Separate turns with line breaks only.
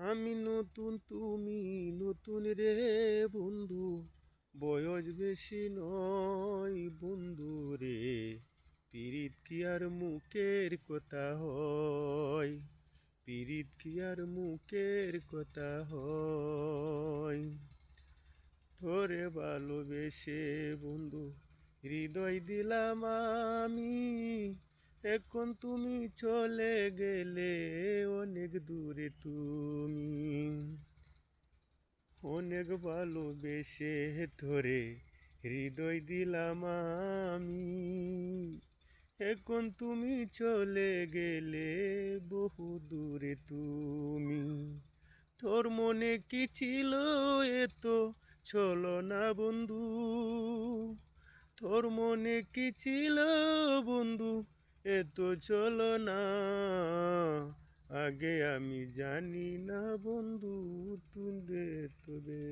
আমি নতুন তুমি নতুন রে বন্ধু, বয়স বেশি নয় বন্ধু রে। পীড়িত কি আর মুখের কথা হয়, পীড়িত কি আর মুখের কথা হয়। তোরে ভালোবেসে বন্ধু হৃদয় দিলাম আমি, এখন তুমি চলে গেলে অনেক দূরে তুমি। অনেক ভালোবেসে তোরে হৃদয় দিলাম আমি, এখন তুমি চলে গেলে বহু দূরে তুমি। তোর মনে কি ছিল এত চলো না বন্ধু, তোর মনে কি ছিল বন্ধু এত চলো না। আগে আমি জানি না বন্ধু, তুই তবে